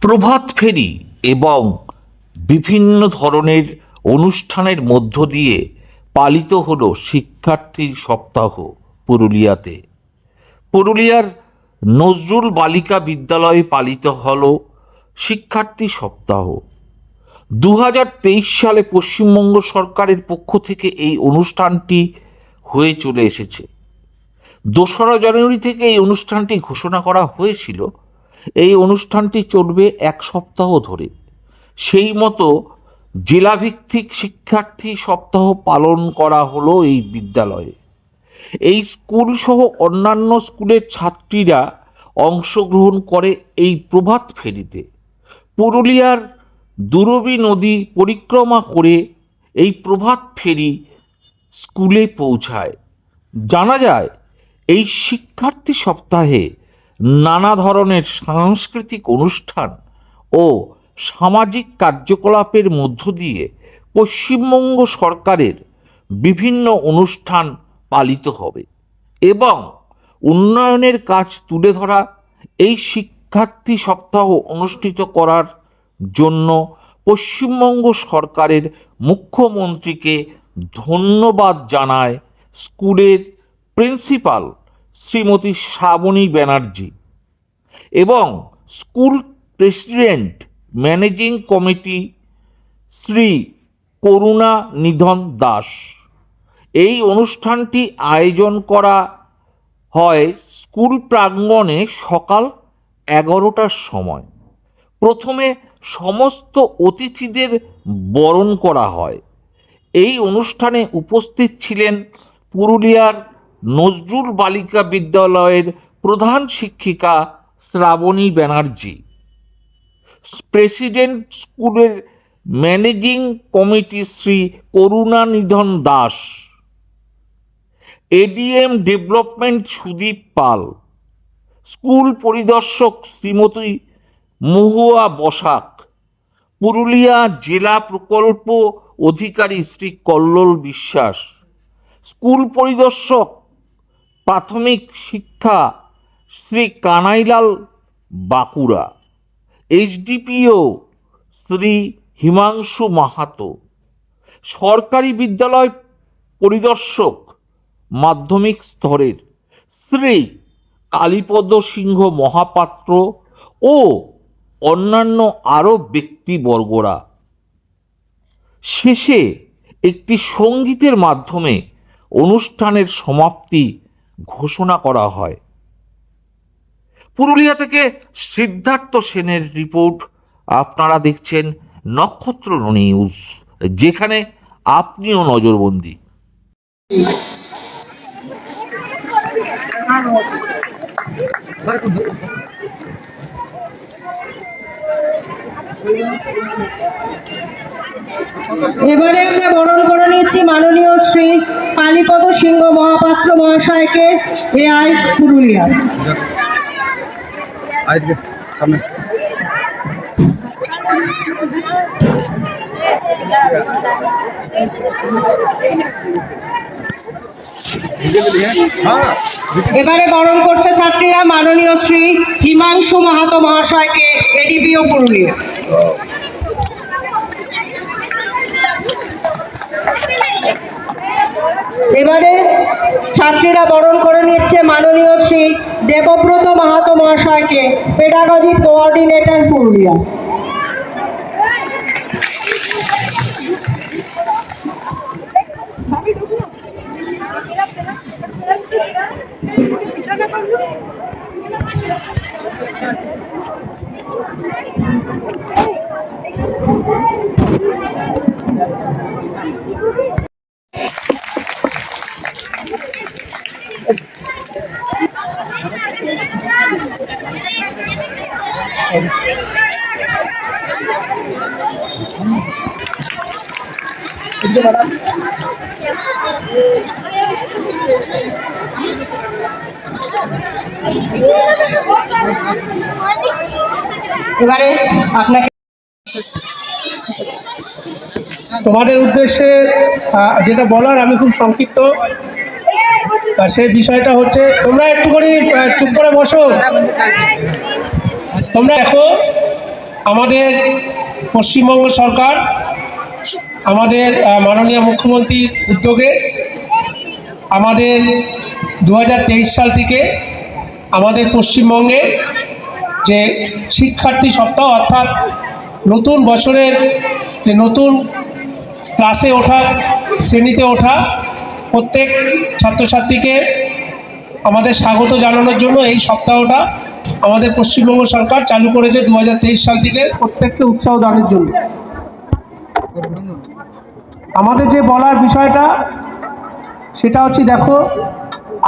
প্রভাত ফেরি এবং বিভিন্ন ধরনের অনুষ্ঠানের মধ্য দিয়ে পালিত হলো শিক্ষার্থী সপ্তাহ পুরুলিয়াতে। পুরুলিয়ার নজরুল বালিকা বিদ্যালয়ে পালিত হলো শিক্ষার্থী সপ্তাহ। 2023 সালে পশ্চিমবঙ্গ সরকারের পক্ষ থেকে এই অনুষ্ঠানটি হয়ে চলে এসেছে। 2রা জানুয়ারি থেকে এই অনুষ্ঠানটি ঘোষণা করা হয়েছিল। এই অনুষ্ঠানটি চলবে 1 সপ্তাহ ধরে। সেই মতো জেলাভিত্তিক শিক্ষার্থী সপ্তাহ পালন করা হলো এই বিদ্যালয়ে। এই স্কুল সহ অন্যান্য স্কুলের ছাত্রীরা অংশগ্রহণ করে এই প্রভাত ফেরিতে। পুরুলিয়ার দুরবি নদী পরিক্রমা করে এই প্রভাত ফেরি স্কুলে পৌঁছায়। জানা যায় এই শিক্ষার্থী সপ্তাহে নানা ধরনের সাংস্কৃতিক অনুষ্ঠান ও সামাজিক কার্যকলাপের মধ্য দিয়ে পশ্চিমবঙ্গ সরকারের বিভিন্ন অনুষ্ঠান পালিত হবে এবং উন্নয়নের কাজ তুলে ধরা। এই শিক্ষার্থী সপ্তাহ অনুষ্ঠিত করার জন্য পশ্চিমবঙ্গ সরকারের মুখ্যমন্ত্রীকে ধন্যবাদ জানায় স্কুলের প্রিন্সিপাল শ্রীমতী শ্রাবণী ব্যানার্জি এবং school president managing committee Shri Karuna Nidhan Das. এই অনুষ্ঠানটি আয়োজন করা হয় স্কুল প্রাঙ্গণে সকাল 11টার সময়। প্রথমে সমস্ত অতিথিদের বরণ করা হয়। এই অনুষ্ঠানে উপস্থিত ছিলেন পুরুলিয়ার নজরুল বালিকা বিদ্যালয়ের প্রধান শিক্ষিকা শ্রাবণী ব্যানার্জি, প্রেসিডেন্ট স্কুলের managing committee Shri Karuna Nidhan Das, ADM development Sudip পাল, স্কুল পরিদর্শক শ্রীমতী মহুয়া বসাক, পুরুলিয়া জেলা প্রকল্প অধিকারী শ্রী কল্লোল বিশ্বাস, স্কুল পরিদর্শক প্রাথমিক শিক্ষা শ্রী কানাইলাল বাঁকুড়া, এইচডিপিও শ্রী হিমাংশু মাহাতো, সরকারি বিদ্যালয় পরিদর্শক মাধ্যমিক স্তরের শ্রী কালীপদ সিংহ মহাপাত্র ও অন্যান্য আরও ব্যক্তিবর্গরা। শেষে একটি সঙ্গীতের মাধ্যমে অনুষ্ঠানের সমাপ্তি ঘোষণা করা হয়। পুরুলিয়া থেকে সিদ্ধার্থ সেনের রিপোর্ট। আপনারা দেখছেন নক্ষত্র নিউজ, যেখানে আপনিও নজরবন্দি। এবারে আমরা বরণ করে নিচ্ছি মাননীয় শ্রী কালীপদ সিংহ মহাপাত্র মহাশয়কে, এআই পুরুলিয়া। এবারে বরণ করছে ছাত্রীরা মাননীয় শ্রী হিমাংশু মাহাতো মহাশয়কে, এডিপিও পুরুলিয়া। এবারে ছাত্রীরা বরণ করে নিচ্ছে মাননীয় শ্রী দেবব্রত মাহাতো মহাশয়কে, পেডাগজি কোঅর্ডিনেটর পুরুলিয়া। এবারে আপনাকে তোমাদের উদ্দেশ্যে যেটা বলার, আমি খুব সংক্ষিপ্ত সেই বিষয়টা হচ্ছে, তোমরা একটু করে চুপ করে বসো। তোমরা দেখো, আমাদের পশ্চিমবঙ্গ সরকার, আমাদের মাননীয় মুখ্যমন্ত্রীর উদ্যোগে আমাদের 2023 সাল থেকে আমাদের পশ্চিমবঙ্গে যে শিক্ষার্থী সপ্তাহ, অর্থাৎ নতুন বছরের যে নতুন ক্লাসে ওঠা, শ্রেণীতে ওঠা প্রত্যেক ছাত্রছাত্রীকে আমাদের স্বাগত জানানোর জন্য এই সপ্তাহটা আমাদের পশ্চিমবঙ্গ সরকার চালু করেছে 2023 সাল থেকে, প্রত্যেককে উৎসাহ দানের জন্য। আমাদের যে বলার বিষয়টা সেটা হচ্ছে, দেখো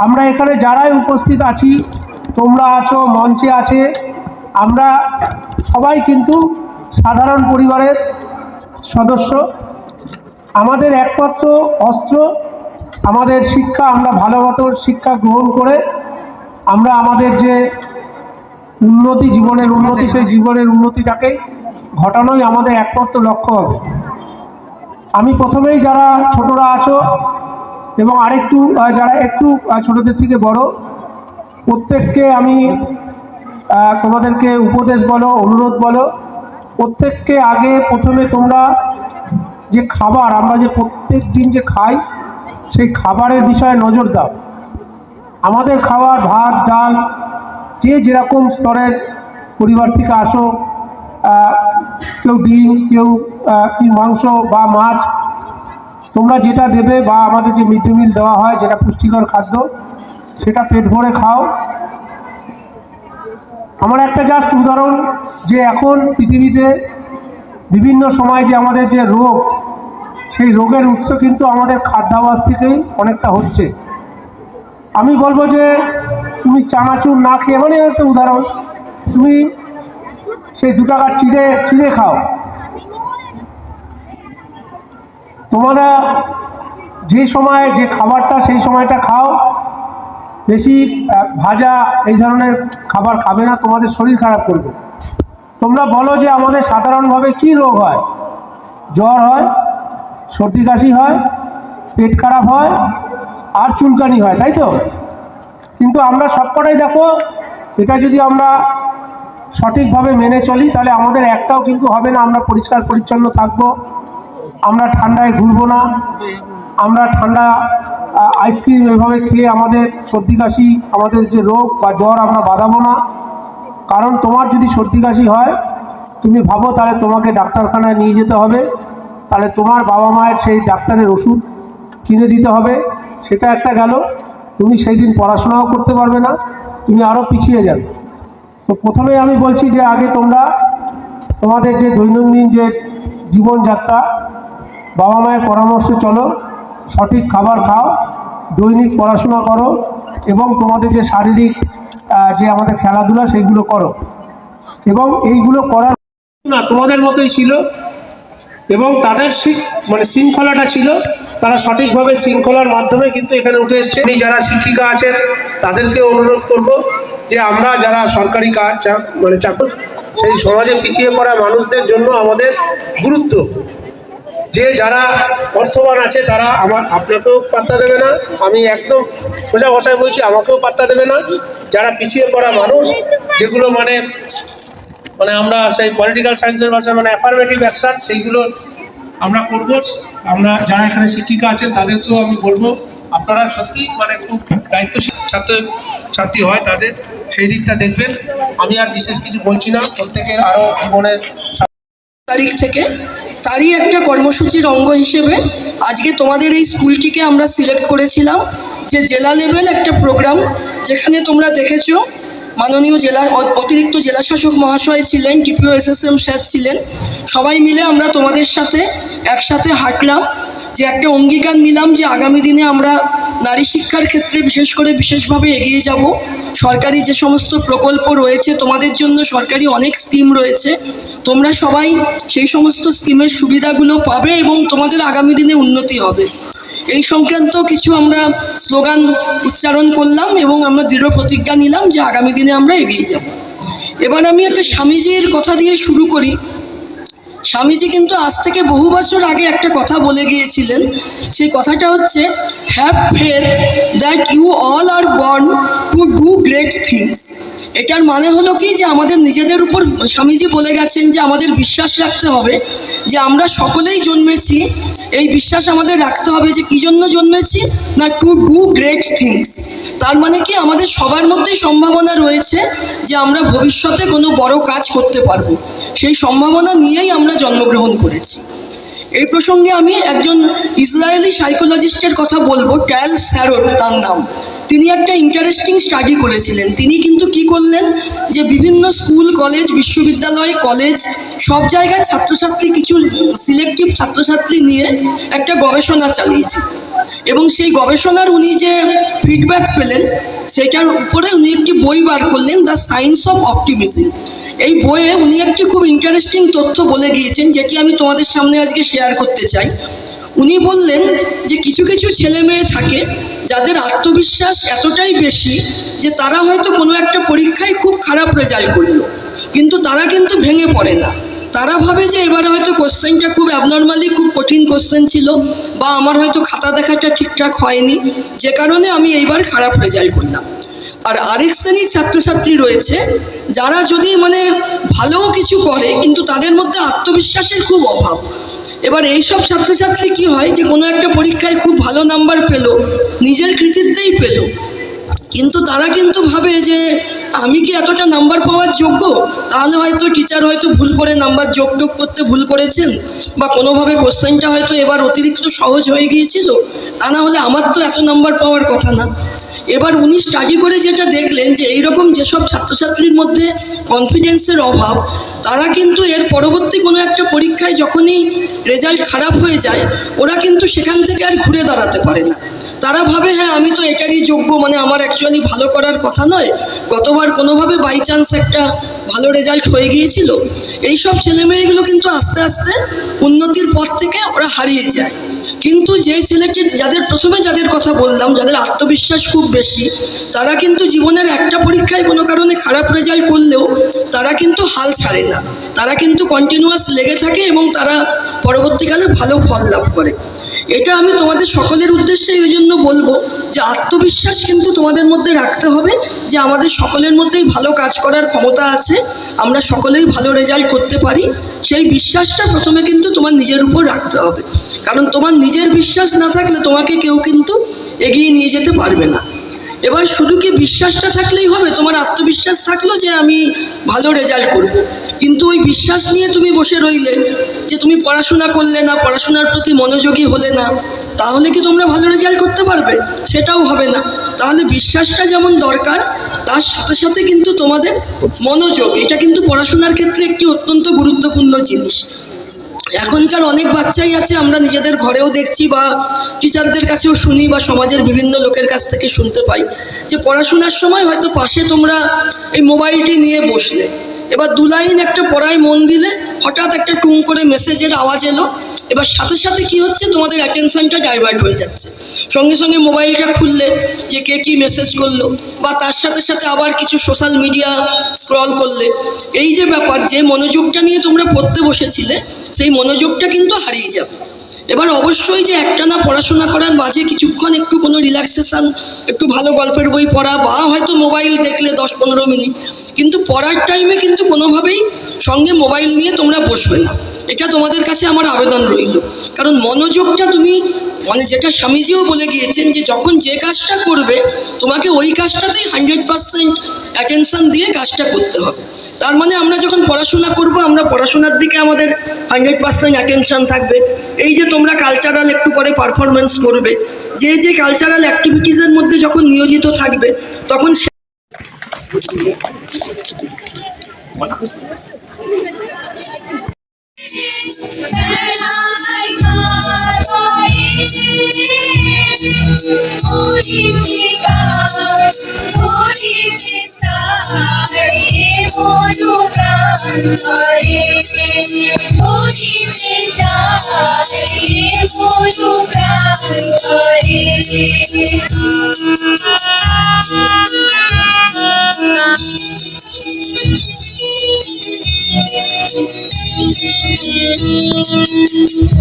আমরা এখানে যারাই উপস্থিত আছি, তোমরা আছো, মঞ্চে আছে, আমরা সবাই কিন্তু সাধারণ পরিবারের সদস্য। আমাদের একমাত্র অস্ত্র আমাদের শিক্ষা। আমরা ভালোমতো শিক্ষা গ্রহণ করে আমরা আমাদের যে উন্নতি, জীবনের উন্নতি, সেই জীবনের উন্নতিটাকে ঘটানোই আমাদের একমাত্র লক্ষ্য হবে। আমি প্রথমেই যারা ছোটরা আছো এবং আরেকটু যারা একটু ছোটদের থেকে বড়, প্রত্যেককে আমি তোমাদেরকে উপদেশ বলো, অনুরোধ বলো, প্রত্যেককে আগে প্রথমে তোমরা যে খাবার আমরা যে প্রত্যেক দিন যে খাই, সেই খাবারের বিষয়ে নজর দাও। আমাদের খাবার ভাত, ডাল, যে যেরকম স্তরের পরিবার থেকে আসো, কেউ ডিম, কেউ কি মাংস বা মাছ, তোমরা যেটা দেবে বা আমাদের যে মিড ডে মিল দেওয়া হয়, যেটা পুষ্টিকর খাদ্য, সেটা পেট ভরে খাও। আমার একটা জাস্ট উদাহরণ, যে এখন পৃথিবীতে বিভিন্ন সময় যে আমাদের যে রোগ, সেই রোগের উৎস কিন্তু আমাদের খাদ্যাভ্যাস থেকেই অনেকটা হচ্ছে। আমি বলবো যে তুমি চানাচুর না খেয়ে, মানে একটা উদাহরণ, তুমি সেই 2 টাকার চিড়ে খাও। তোমরা যে সময় যে খাবারটা, সেই সময়টা খাও। বেশি ভাজা এই ধরনের খাবার খাবে না, তোমাদের শরীর খারাপ করবে। তোমরা বলো যে আমাদের সাধারণভাবে কি রোগ হয়? জ্বর হয়, সর্দি কাশি হয়, পেট খারাপ হয়, আর চুলকানি হয়, তাই তো? কিন্তু আমরা সবকটাই দেখো, এটা যদি আমরা সঠিকভাবে মেনে চলি, তাহলে আমাদের একটাও কিন্তু হবে না। আমরা পরিষ্কার পরিচ্ছন্ন থাকবো, আমরা ঠান্ডায় ঘুরবো না, আমরা ঠান্ডা আইসক্রিম এভাবে খেয়ে আমাদের সর্দি কাশি, আমাদের যে রোগ বা জ্বর, আমরা বাড়াবো না। কারণ তোমার যদি সর্দি কাশি হয়, তুমি ভাবো তাহলে তোমাকে ডাক্তারখানায় নিয়ে যেতে হবে, তাহলে তোমার বাবা মায়ের সেই ডাক্তারের ওষুধ কিনে দিতে হবে, সেটা একটা গেল। তুমি সেই দিন পড়াশোনাও করতে পারবে না, তুমি আরও পিছিয়ে যাবে। তো প্রথমে আমি বলছি যে আগে তোমরা তোমাদের যে দৈনন্দিন যে জীবনযাত্রা, বাবা মায়ের পরামর্শে চলো, সঠিক খাবার খাও, দৈনিক পড়াশোনা করো, এবং তোমাদের যে শারীরিক যে আমাদের খেলাধুলা, সেইগুলো করো। এবং এইগুলো করার না তোমাদের মতোই ছিল, এবং তাদের মানে শৃঙ্খলাটা ছিল, তারা সঠিকভাবে শৃঙ্খলার মাধ্যমে কিন্তু এখানে উঠে এসছে। আমি যারা শিক্ষিকা আছেন তাদেরকে অনুরোধ করব যে আমরা যারা সরকারি কাজ মানে চাকরি, সেই সমাজে পিছিয়ে পড়া মানুষদের জন্য আমাদের গুরুত্ব, যে যারা অর্থবান আছে তারা আপনাকেও পাত্তা দেবে না, আমি একদম সোজা ভাষায় বলছি, আমাকেও পাত্তা দেবে না। যারা পিছিয়ে পড়া মানুষ, যেগুলো মানে আমরা সেই পলিটিক্যাল সায়েন্সের ভাষায় মানে অ্যাফার্মেটিভ অ্যাকশন, সেইগুলো আমরা করব। আমরা যারা এখানে শিক্ষিকা আছেন তাদেরকেও আমি বলবো, আপনারা সত্যি মানে খুব দায়িত্বশীল ছাত্রী হয়, তাদের সেই দিকটা দেখবেন। আমি আর বিশেষ কিছু বলছি না, প্রত্যেকের আরও জীবনে তারিখ থেকে তারই একটা কর্মসূচির অঙ্গ হিসেবে আজকে তোমাদের এই স্কুলটিকে আমরা সিলেক্ট করেছিলাম, যে জেলা লেভেল একটা প্রোগ্রাম, যেখানে তোমরা দেখেছো মাননীয় অতিরিক্ত জেলা শাসক মহাশয় ছিলেন, ডিপিও SSM স্যার ছিলেন। সবাই মিলে আমরা তোমাদের সাথে একসাথে হাঁটলাম, যে একটা অঙ্গীকার নিলাম যে আগামী দিনে আমরা নারী শিক্ষার ক্ষেত্রে বিশেষভাবে এগিয়ে যাব। সরকারি যে সমস্ত প্রকল্প রয়েছে, তোমাদের জন্য সরকারি অনেক স্কিম রয়েছে, তোমরা সবাই সেই সমস্ত স্কিমের সুবিধাগুলো পাবে এবং তোমাদের আগামী দিনে উন্নতি হবে। এই সংক্রান্ত কিছু আমরা স্লোগান উচ্চারণ করলাম এবং আমরা দৃঢ় প্রতিজ্ঞা নিলাম যে আগামী দিনে আমরা এগিয়ে যাব। এবার আমি একটা স্বামীজির কথা দিয়ে শুরু করি। স্বামীজি কিন্তু আজ থেকে বহু বছর আগে একটা কথা বলে গিয়েছিলেন। সেই কথাটা হচ্ছে, have faith that you all are born to do great things. এটার মানে হলো কি, যে আমাদের নিজেদের উপর স্বামীজি বলে গেছেন যে আমাদের বিশ্বাস রাখতে হবে যে আমরা সকলেই জন্মেছি। এই বিশ্বাস আমাদের রাখতে হবে যে কী জন্য জন্মেছি, না টু ডু গ্রেট থিংস। তার মানে কি, আমাদের সবার মধ্যেই সম্ভাবনা রয়েছে যে আমরা ভবিষ্যতে কোনো বড় কাজ করতে পারবো। সেই সম্ভাবনা নিয়েই আমরা জন্মগ্রহণ করেছি। এই প্রসঙ্গে আমি একজন ইসরায়েলি সাইকোলজিস্টের কথা বলবো, ট্যাল স্যারোট তার নাম। তিনি একটা ইন্টারেস্টিং স্টাডি করেছিলেন। তিনি কিন্তু কি করলেন, যে বিভিন্ন স্কুল, কলেজ, বিশ্ববিদ্যালয়, কলেজ সব জায়গায় ছাত্রছাত্রী, কিছু সিলেক্টিভ ছাত্রছাত্রী নিয়ে একটা গবেষণা চালিয়েছে। এবং সেই গবেষণার উনি যে ফিডব্যাক পেলেন, সেটার উপরে উনি একটি বই বার করলেন, দ্য সায়েন্স অফ অপটিমিজম। এই বইয়ে উনি একটি খুব ইন্টারেস্টিং তথ্য বলে গিয়েছেন, যেটি আমি তোমাদের সামনে আজকে শেয়ার করতে চাই। উনি বললেন যে কিছু কিছু ছেলে মেয়ে থাকে যাদের আত্মবিশ্বাস এতটাই বেশি যে তারা হয়তো কোনো একটা পরীক্ষায় খুব খারাপ রেজাল্ট করলো, কিন্তু তারা কিন্তু ভেঙে পড়ে না। তারা ভাবে যে এবারে হয়তো কোশ্চেনটা খুব অ্যাবনর্মালি, খুব কঠিন কোশ্চেন ছিল, বা আমার হয়তো খাতা দেখাটা ঠিকঠাক হয়নি, যে কারণে আমি এইবার খারাপ রেজাল্ট করলাম। আর আরেক শ্রেণীর ছাত্রছাত্রী রয়েছে যারা যদি ভালোও কিছু করে, কিন্তু তাদের মধ্যে আত্মবিশ্বাসের খুব অভাব। এবার এইসব ছাত্রছাত্রী কি হয়, যে কোনো একটা পরীক্ষায় খুব ভালো নাম্বার পেলো, নিজের কৃতিত্বেই পেলো, কিন্তু তারা কিন্তু ভাবে যে আমি কি এতটা নাম্বার পাওয়ার যোগ্য? তাহলে হয়তো টিচার হয়তো ভুল করে নাম্বার যোগ করতে ভুল করেছেন, বা কোনোভাবে কোশ্চেনটা হয়তো এবার অতিরিক্ত সহজ হয়ে গিয়েছিল, তা না হলে আমার তো এত নাম্বার পাওয়ার কথা না। এবার উনি স্টাডি করে যেটা দেখলেন, যে এইরকম যেসব ছাত্রছাত্রীর মধ্যে কনফিডেন্সের অভাব, তারা কিন্তু এর পরবর্তী কোনো একটা পরীক্ষায় যখনই রেজাল্ট খারাপ হয়ে যায়, ওরা কিন্তু সেখান থেকে আর ঘুরে দাঁড়াতে পারে না। তারা ভাবে, হ্যাঁ আমি তো এটারই যোগ্য, আমার অ্যাকচুয়ালি ভালো করার কথা নয়, গতবার কোনোভাবে বাই চান্স একটা ভালো রেজাল্ট হয়ে গিয়েছিল। এইসব ছেলেমেয়েগুলো কিন্তু আস্তে আস্তে উন্নতির পথ থেকে ওরা হারিয়ে যায়। কিন্তু যে ছেলেটি, যাদের কথা বললাম, যাদের আত্মবিশ্বাস খুব বেশি, তারা কিন্তু জীবনের একটা পরীক্ষায় কোনো কারণে খারাপ রেজাল্ট করলেও তারা কিন্তু হাল ছাড়ে না, তারা কিন্তু কন্টিনিউয়াস লেগে থাকে এবং তারা পরবর্তীকালে ভালো ফল লাভ করে। এটা আমি তোমাদের সকলের উদ্দেশ্যে ওই জন্য বলবো যে আত্মবিশ্বাস কিন্তু তোমাদের মধ্যে রাখতে হবে, যে আমাদের সকলের মধ্যেই ভালো কাজ করার ক্ষমতা আছে, আমরা সকলেই ভালো রেজাল্ট করতে পারি। সেই বিশ্বাসটা প্রথমে কিন্তু তোমার নিজের উপর রাখতে হবে, কারণ তোমার নিজের বিশ্বাস না থাকলে তোমাকে কেউ কিন্তু এগিয়ে নিয়ে যেতে পারবে না। এবার শুধু কি বিশ্বাসটা থাকলেই হবে? তোমার আত্মবিশ্বাস থাকলো যে আমি ভালো রেজাল্ট করব, কিন্তু ওই বিশ্বাস নিয়ে তুমি বসে রইলে, যে তুমি পড়াশোনা করলে না, পড়াশোনার প্রতি মনোযোগী হলে না, তাহলে কি তোমরা ভালো রেজাল্ট করতে পারবে? সেটাও হবে না। তাহলে বিশ্বাসটা যেমন দরকার, তার সাথে সাথে কিন্তু তোমাদের মনোযোগ, এটা কিন্তু পড়াশোনার ক্ষেত্রে একটি অত্যন্ত গুরুত্বপূর্ণ জিনিস। এখনকার অনেক বাচ্চাই আছে, আমরা নিজেদের ঘরেও দেখছি, বা টিচারদের কাছেও শুনি, বা সমাজের বিভিন্ন লোকের কাছ থেকে শুনতে পাই, যে পড়াশোনার সময় হয়তো পাশে তোমরা এই মোবাইলটি নিয়ে বসলে, এবার দু লাইন একটা পড়ায় মন দিলে, হঠাৎ একটা টুং করে মেসেজের আওয়াজ এলো, এবার সাথে সাথে কি হচ্ছে, তোমাদের অ্যাটেনশনটা ডাইভার্ট হয়ে যাচ্ছে। সঙ্গে সঙ্গে মোবাইলটা খুললে যে কে কী মেসেজ করলো, বা তার সাথে সাথে আবার কিছু সোশ্যাল মিডিয়া স্ক্রল করলে। এই যে ব্যাপার, যে মনোযোগটা নিয়ে তোমরা পড়তে বসেছিলে, সেই মনোযোগটা কিন্তু হারিয়ে যাবে। এবার অবশ্যই যে একটানা পড়াশোনা করার মাঝে কিছুক্ষণ একটু কোনো রিল্যাক্সেশন, একটু ভালো গল্পের বই পড়া, বা হয়তো মোবাইল দেখলে 10-15 মিনিট, কিন্তু পড়ার টাইমে কিন্তু কোনোভাবেই সঙ্গে মোবাইল নিয়ে তোমরা বসবে না। এটা তোমাদের কাছে আমার আবেদন রইল। কারণ মনোযোগটা তুমি, যেটা স্বামীজিও বলে গিয়েছেন, যে যখন যে কাজটা করবে তোমাকে ওই কাজটাতেই 100% অ্যাটেনশন দিয়ে কাজটা করতে হবে। তার মানে আমরা যখন পড়াশোনা করব, আমরা পড়াশোনার দিকে আমাদের 100% অ্যাটেনশন থাকবে। এই যে তোমরা কালচারাল একটু পরে পারফরমেন্স করবে, যে কালচারাল অ্যাক্টিভিটিসের মধ্যে যখন নিয়োজিত থাকবে, তখন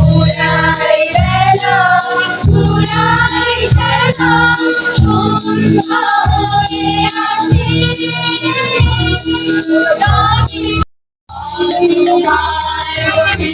পুরাই বেলা পুরাই বেলা সন্ধ্যা হয়ে আসে ডাকে তোমার ছেড়েছি আমরা তোমার চরণে বিপদের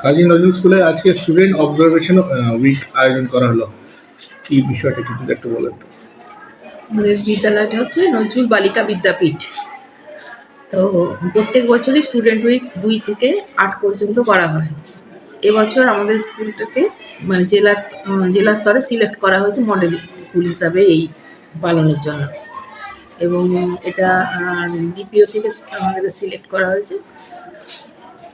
কাজী নজরুল স্কুলে আজকে স্টুডেন্ট অবজারভেশন উইক আয়োজন করা হলো, কি বিষয়টা কি একটু বলেন তো? আমাদের বিদ্যালয়টা হচ্ছে নজরুল বালিকা বিদ্যাপীঠ। তো প্রত্যেক বছরই স্টুডেন্ট উইক 2 থেকে 8 পর্যন্ত করা হয়। এবছর আমাদের স্কুলটাকে মানে জেলা স্তরে সিলেক্ট করা হয়েছে মডেল স্কুল হিসাবে এই পালনের জন্য, এবং এটা ডিপিও থেকে আমাদের সিলেক্ট করা হয়েছে।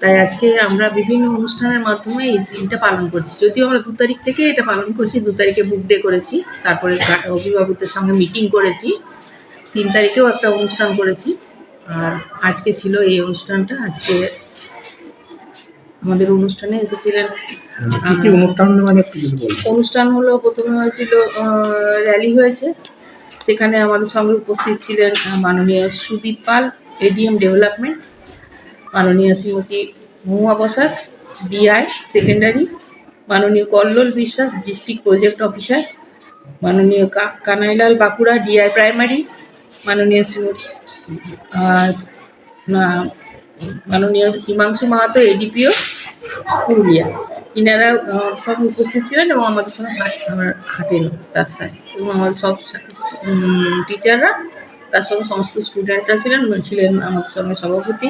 তাই আজকে আমরা বিভিন্ন অনুষ্ঠানের মাধ্যমে এই দিনটা পালন করছি। যদিও আমরা 2 তারিখ থেকে এটা পালন করছি, 2 তারিখে বুক ডে করেছি, তারপরে অভিভাবকদের সঙ্গে মিটিং করেছি, 3 তারিখেও একটা অনুষ্ঠান করেছি, আর আজকে ছিল এই অনুষ্ঠানটা। আজকে আমাদের অনুষ্ঠানে এসেছিলেন কি কি অনুষ্ঠান মানে একটু যদি বলেন? অনুষ্ঠান হলো প্রথমে হয়েছিল র্যালি হয়েছে, সেখানে আমাদের সঙ্গে উপস্থিত ছিলেন মাননীয় সুদীপ পাল, এডিএম ডেভেলপমেন্ট, মাননীয় শ্রীমতী মহুয়া বসাক, ডিআই সেকেন্ডারি, মাননীয় কল্লোল বিশ্বাস, ডিস্ট্রিক্ট প্রজেক্ট অফিসার, মাননীয় কানাইলাল বাঁকুড়া, ডিআই প্রাইমারি, মাননীয় মাননীয় হিমাংশু মাহাতো, এডিপিও পুরুলিয়া। ইনারা সব উপস্থিত ছিলেন এবং আমাদের সঙ্গে হাঁটেন রাস্তায়, এবং আমাদের সব টিচাররা, তার সঙ্গে সমস্ত স্টুডেন্টরা ছিলেন আমাদের সঙ্গে সভাপতি,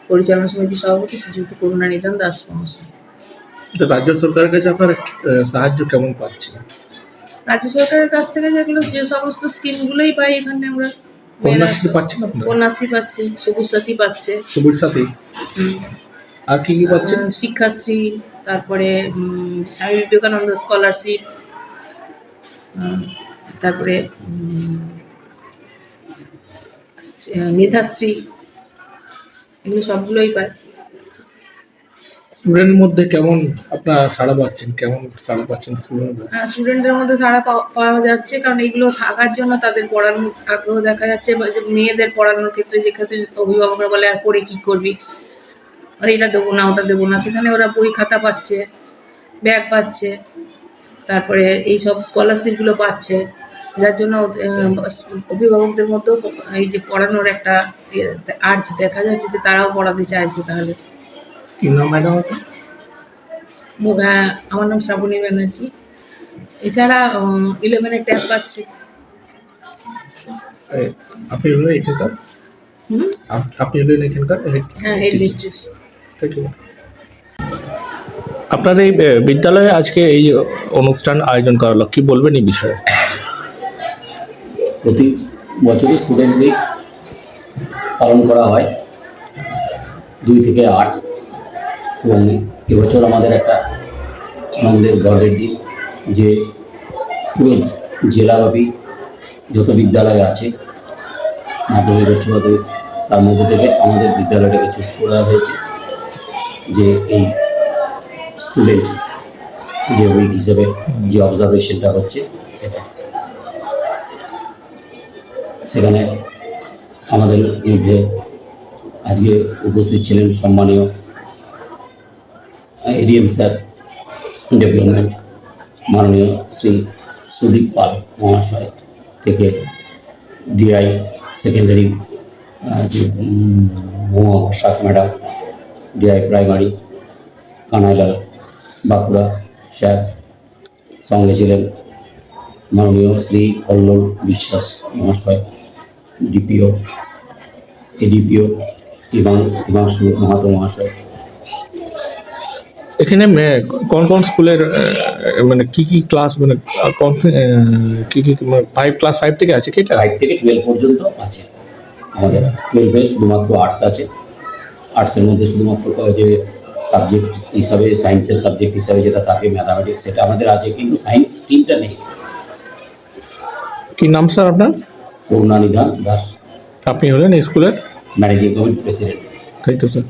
পরিচালনা সমিতির সভাপতি শ্রীযুক্ত করুণানিধান দাস মহাশয়। রাজ্য সরকারের কাছে আপনারা সাহায্য কেমন পাচ্ছেন? রাজ্য সরকারের কাছ থেকে যে সমস্ত স্কিমগুলোই পাই এখানে আমরা। কন্যাশ্রী পাচ্ছেন আপনারা? কন্যাশ্রী পাচ্ছে, সবুজ সাথী পাচ্ছে, সবুজ সাথী, আর কি কি পাচ্ছেন? শিক্ষাশ্রী, তারপরে স্বামী বিবেকানন্দ স্কলারশিপ, তারপরে মেধাশ্রী, এগুলো সবগুলোই পায়। স্টুডেন্টের মধ্যে কেমন আপনারা সাড়া পাচ্ছেন, স্টুডেন্টদের মধ্যে সাড়া পাওয়া যাচ্ছে, কারণ এগুলো থাকার জন্য তাদের পড়ানোর আগ্রহ দেখা যাচ্ছে। যে মেয়েদের পড়ানোর ক্ষেত্রে, যে ক্ষেত্রে অভিভাবকরা বলে আর পড়ে কী করবি, আর এটা দেবো না ওটা দেবো না, সেখানে ওরা বই খাতা পাচ্ছে, ব্যাগ পাচ্ছে, তারপরে এই সব স্কলারশিপগুলো পাচ্ছে, যার জন্য অভিভাবকদের মধ্যেও এই যে পড়ানোর একটা আর্জ দেখা যাচ্ছে, যে তারাও পড়াতে চাইছে। তাহলে কি নাম ম্যাডাম? আমার নাম শ্রাবণী ব্যানার্জি। এছাড়া 11-এর ট্যাব পাচ্ছে। আপনি হলেন এখানকার? আপনি হলেন এখানকার? হ্যাঁ, হেড মিস্ট্রেস। আপনার এই বিদ্যালয়ে আজকে এই অনুষ্ঠান আয়োজন করা হলো, কি বলবেন এই বিষয়ে? প্রতি বছরই স্টুডেন্ট উইক পালন করা হয় 2 থেকে 8, এবং এবছর আমাদের একটা আনন্দের গর্বের দিন যে পুরো জেলাব্যাপী যত বিদ্যালয় আছে মাধ্যমিক উচ্চ মাধ্যমিক, তার মধ্যে থেকে আমাদের বিদ্যালয়টাকে চুজ করা হয়েছে যে এই স্টুডেন্ট যে উইক হিসেবে যে অবজারভেশনটা হচ্ছে সেটা। সেখানে আমাদের মধ্যে আজকে উপস্থিত ছিলেন সম্মানীয় এডিএম স্যার ডেভেলপমেন্ট মাননীয় শ্রী সুদীপ পাল মহাশয় থেকে ডিআই সেকেন্ডারি যে Mahua Basak madam, DI primary Kanailal Bankura sir, সঙ্গে ছিলেন মাননীয় শ্রী কল্লোল বিশ্বাস মহাশয়, ডিপিও এডিপিও হিমাংশু মাহাতো মহাশয়। এখানে কোন কোন স্কুলের মানে কি কি ক্লাস, মানে কোন কি কি ক্লাস 5 থেকে আছে কি এটা? 5 থেকে 12 পর্যন্ত আছে আমাদের। 12-এ শুধুমাত্র আর্টস আছে। আর্টসের মধ্যে শুধুমাত্র যে সাবজেক্ট হিসাবে সায়েন্সের সাবজেক্ট হিসাবে যেটা থাকে ম্যাথামেটিক্স, সেটা আমাদের আছে, কিন্তু সায়েন্স স্ট্রিমটা নেই। কি নাম স্যার আপনার? করুণানিধান দাস, আপনি হলেন এই স্কুলের managing committee president. Thank you sir.